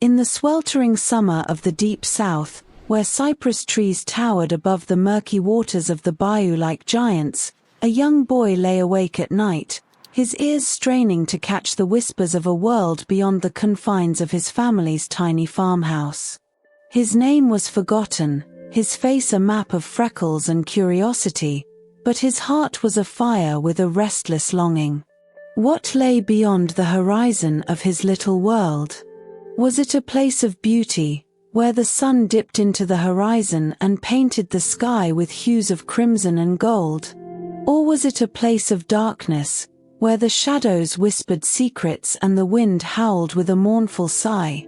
In the sweltering summer of the deep south, where cypress trees towered above the murky waters of the bayou like giants, a young boy lay awake at night, his ears straining to catch the whispers of a world beyond the confines of his family's tiny farmhouse. His name was forgotten, his face a map of freckles and curiosity, but his heart was afire with a restless longing. What lay beyond the horizon of his little world? Was it a place of beauty, where the sun dipped into the horizon and painted the sky with hues of crimson and gold? Or was it a place of darkness, where the shadows whispered secrets and the wind howled with a mournful sigh?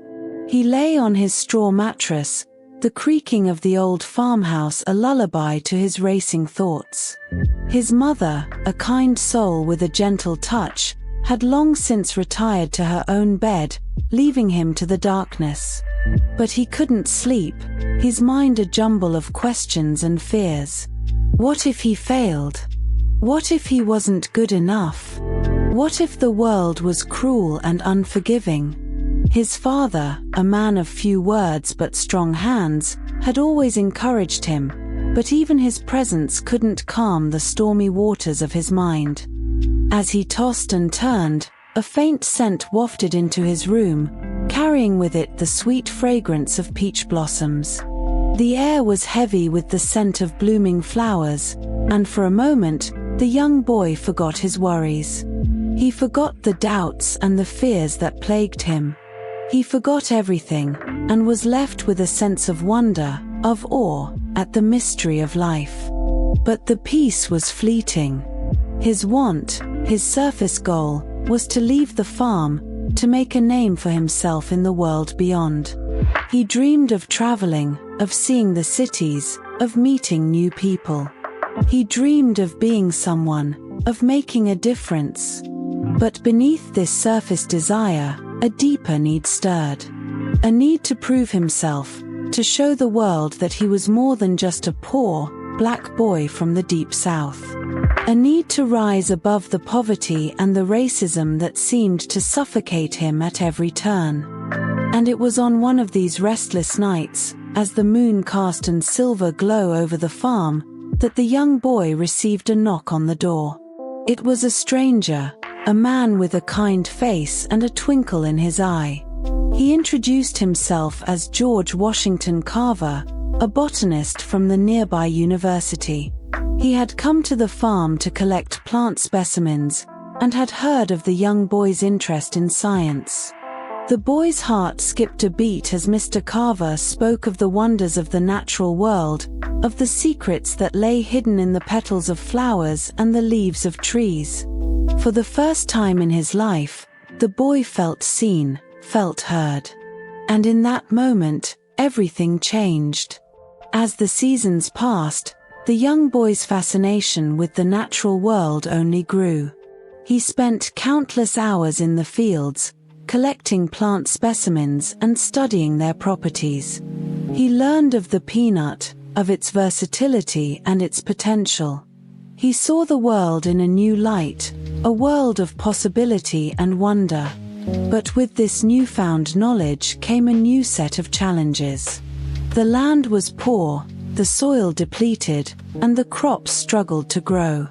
He lay on his straw mattress, the creaking of the old farmhouse a lullaby to his racing thoughts. His mother, a kind soul with a gentle touch, had long since retired to her own bed, leaving him to the darkness. But he couldn't sleep, his mind a jumble of questions and fears. What if he failed? What if he wasn't good enough? What if the world was cruel and unforgiving? His father, a man of few words but strong hands, had always encouraged him, but even his presence couldn't calm the stormy waters of his mind. As he tossed and turned, a faint scent wafted into his room, carrying with it the sweet fragrance of peach blossoms. The air was heavy with the scent of blooming flowers, and for a moment, the young boy forgot his worries. He forgot the doubts and the fears that plagued him. He forgot everything, and was left with a sense of wonder, of awe, at the mystery of life. But the peace was fleeting. His want, his surface goal, was to leave the farm, to make a name for himself in the world beyond. He dreamed of traveling, of seeing the cities, of meeting new people. He dreamed of being someone, of making a difference. But beneath this surface desire, a deeper need stirred. A need to prove himself, to show the world that he was more than just a poor, black boy from the deep south. A need to rise above the poverty and the racism that seemed to suffocate him at every turn. And it was on one of these restless nights, as the moon cast a silver glow over the farm, that the young boy received a knock on the door. It was a stranger, a man with a kind face and a twinkle in his eye. He introduced himself as George Washington Carver, a botanist from the nearby university. He had come to the farm to collect plant specimens, and had heard of the young boy's interest in science. The boy's heart skipped a beat as Mr. Carver spoke of the wonders of the natural world, of the secrets that lay hidden in the petals of flowers and the leaves of trees. For the first time in his life, the boy felt seen, felt heard. And in that moment, everything changed. As the seasons passed, the young boy's fascination with the natural world only grew. He spent countless hours in the fields, collecting plant specimens and studying their properties. He learned of the peanut, of its versatility and its potential. He saw the world in a new light, a world of possibility and wonder. But with this newfound knowledge came a new set of challenges. The land was poor, the soil depleted, and the crops struggled to grow.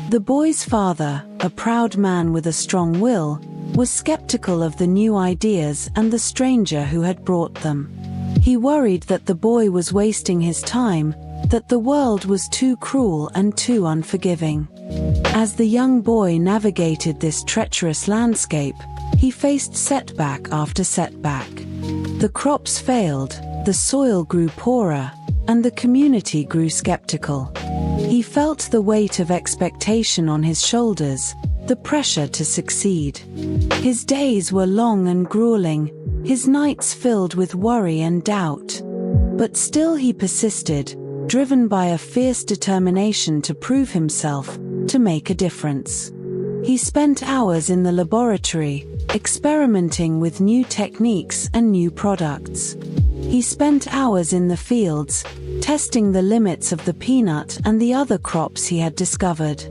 The boy's father, a proud man with a strong will, was skeptical of the new ideas and the stranger who had brought them. He worried that the boy was wasting his time, that the world was too cruel and too unforgiving. As the young boy navigated this treacherous landscape, he faced setback after setback. The crops failed, the soil grew poorer, and the community grew skeptical. He felt the weight of expectation on his shoulders, the pressure to succeed. His days were long and grueling, his nights filled with worry and doubt. But still he persisted, driven by a fierce determination to prove himself, to make a difference. He spent hours in the laboratory, experimenting with new techniques and new products. He spent hours in the fields, testing the limits of the peanut and the other crops he had discovered.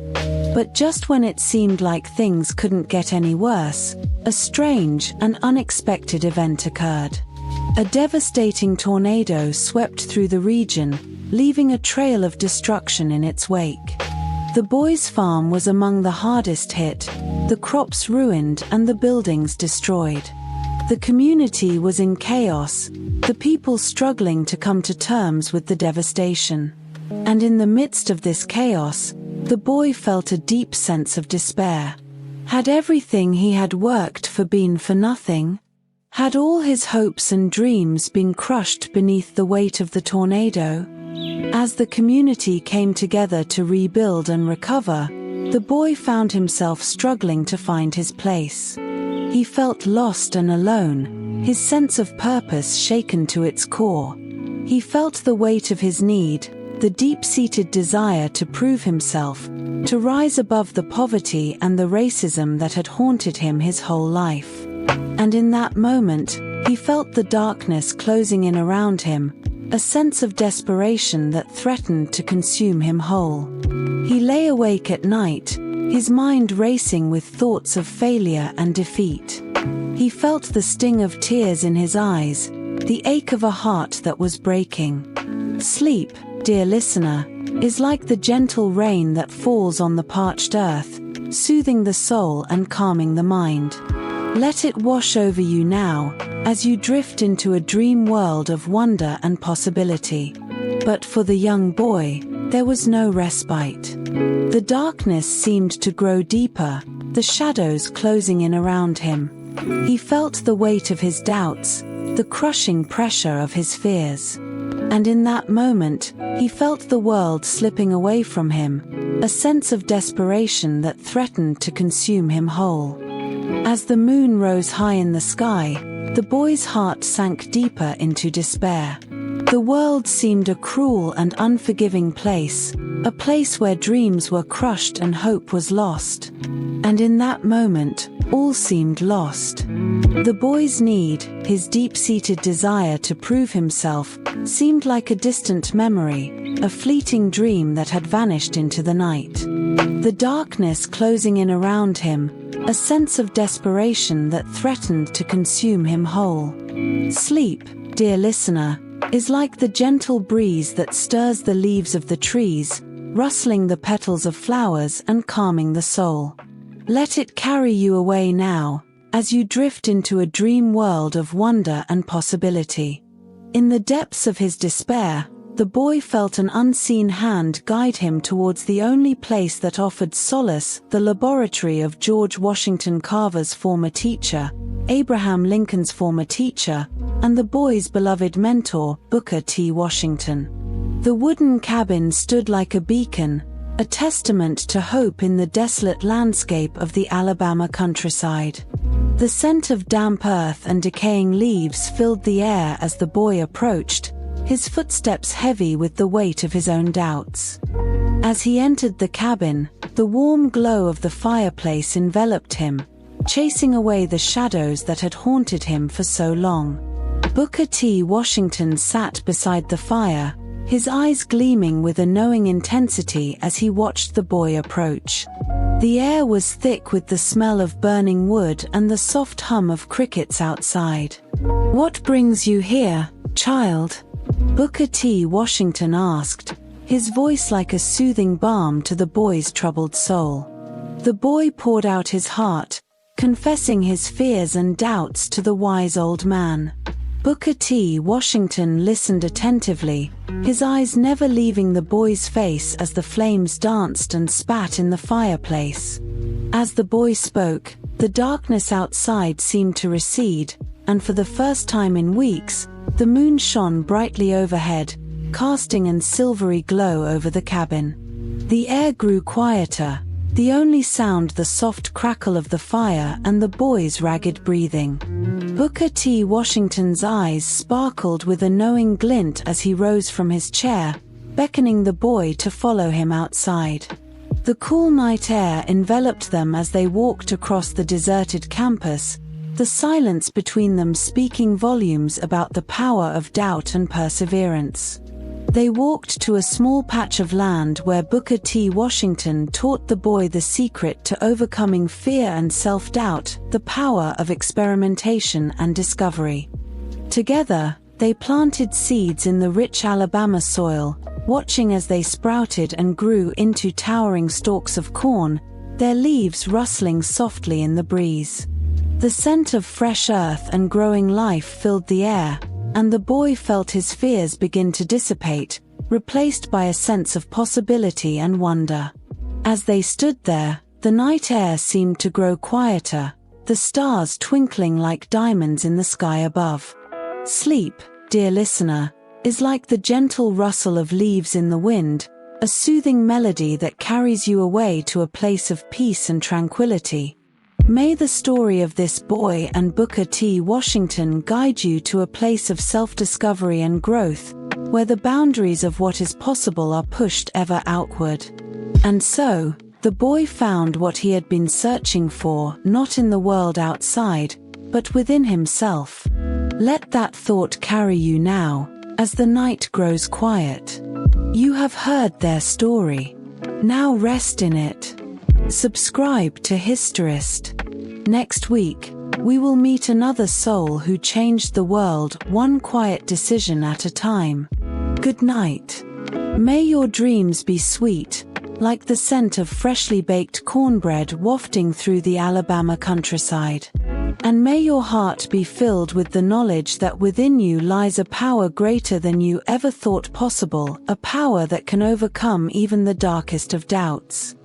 But just when it seemed like things couldn't get any worse, a strange and unexpected event occurred. A devastating tornado swept through the region, leaving a trail of destruction in its wake. The boy's farm was among the hardest hit, the crops ruined and the buildings destroyed. The community was in chaos, the people struggling to come to terms with the devastation. And in the midst of this chaos, the boy felt a deep sense of despair. Had everything he had worked for been for nothing? Had all his hopes and dreams been crushed beneath the weight of the tornado? As the community came together to rebuild and recover, the boy found himself struggling to find his place. He felt lost and alone, his sense of purpose shaken to its core. He felt the weight of his need, the deep-seated desire to prove himself, to rise above the poverty and the racism that had haunted him his whole life. And in that moment, he felt the darkness closing in around him, a sense of desperation that threatened to consume him whole. He lay awake at night, his mind racing with thoughts of failure and defeat. He felt the sting of tears in his eyes, the ache of a heart that was breaking. Sleep, dear listener, is like the gentle rain that falls on the parched earth, soothing the soul and calming the mind. Let it wash over you now, as you drift into a dream world of wonder and possibility. But for the young boy, there was no respite. The darkness seemed to grow deeper, the shadows closing in around him. He felt the weight of his doubts, the crushing pressure of his fears. And in that moment, he felt the world slipping away from him, a sense of desperation that threatened to consume him whole. As the moon rose high in the sky, the boy's heart sank deeper into despair. The world seemed a cruel and unforgiving place, a place where dreams were crushed and hope was lost. And in that moment, all seemed lost. The boy's need, his deep-seated desire to prove himself, seemed like a distant memory, a fleeting dream that had vanished into the night. The darkness closing in around him, a sense of desperation that threatened to consume him whole. Sleep, dear listener, is like the gentle breeze that stirs the leaves of the trees, rustling the petals of flowers and calming the soul. Let it carry you away now, as you drift into a dream world of wonder and possibility. In the depths of his despair, the boy felt an unseen hand guide him towards the only place that offered solace, the laboratory of George Washington Carver's former teacher, Abraham Lincoln's former teacher, and the boy's beloved mentor, Booker T. Washington. The wooden cabin stood like a beacon, a testament to hope in the desolate landscape of the Alabama countryside. The scent of damp earth and decaying leaves filled the air as the boy approached, his footsteps heavy with the weight of his own doubts. As he entered the cabin, the warm glow of the fireplace enveloped him, chasing away the shadows that had haunted him for so long. Booker T. Washington sat beside the fire, his eyes gleaming with a knowing intensity as he watched the boy approach. The air was thick with the smell of burning wood and the soft hum of crickets outside. "What brings you here, child?" Booker T. Washington asked, his voice like a soothing balm to the boy's troubled soul. The boy poured out his heart, confessing his fears and doubts to the wise old man. Booker T. Washington listened attentively, his eyes never leaving the boy's face as the flames danced and spat in the fireplace. As the boy spoke, the darkness outside seemed to recede, and for the first time in weeks, the moon shone brightly overhead, casting a silvery glow over the cabin. The air grew quieter, the only sound the soft crackle of the fire and the boy's ragged breathing. Booker T. Washington's eyes sparkled with a knowing glint as he rose from his chair, beckoning the boy to follow him outside. The cool night air enveloped them as they walked across the deserted campus, the silence between them speaking volumes about the power of doubt and perseverance. They walked to a small patch of land where Booker T. Washington taught the boy the secret to overcoming fear and self-doubt, the power of experimentation and discovery. Together, they planted seeds in the rich Alabama soil, watching as they sprouted and grew into towering stalks of corn, their leaves rustling softly in the breeze. The scent of fresh earth and growing life filled the air, and the boy felt his fears begin to dissipate, replaced by a sense of possibility and wonder. As they stood there, the night air seemed to grow quieter, the stars twinkling like diamonds in the sky above. Sleep, dear listener, is like the gentle rustle of leaves in the wind, a soothing melody that carries you away to a place of peace and tranquility. May the story of this boy and Booker T. Washington guide you to a place of self-discovery and growth, where the boundaries of what is possible are pushed ever outward. And so, the boy found what he had been searching for, not in the world outside, but within himself. Let that thought carry you now, as the night grows quiet. You have heard their story. Now rest in it. Subscribe to HISTOREST. Next week, we will meet another soul who changed the world one quiet decision at a time. Good night. May your dreams be sweet, like the scent of freshly baked cornbread wafting through the Alabama countryside. And may your heart be filled with the knowledge that within you lies a power greater than you ever thought possible, a power that can overcome even the darkest of doubts.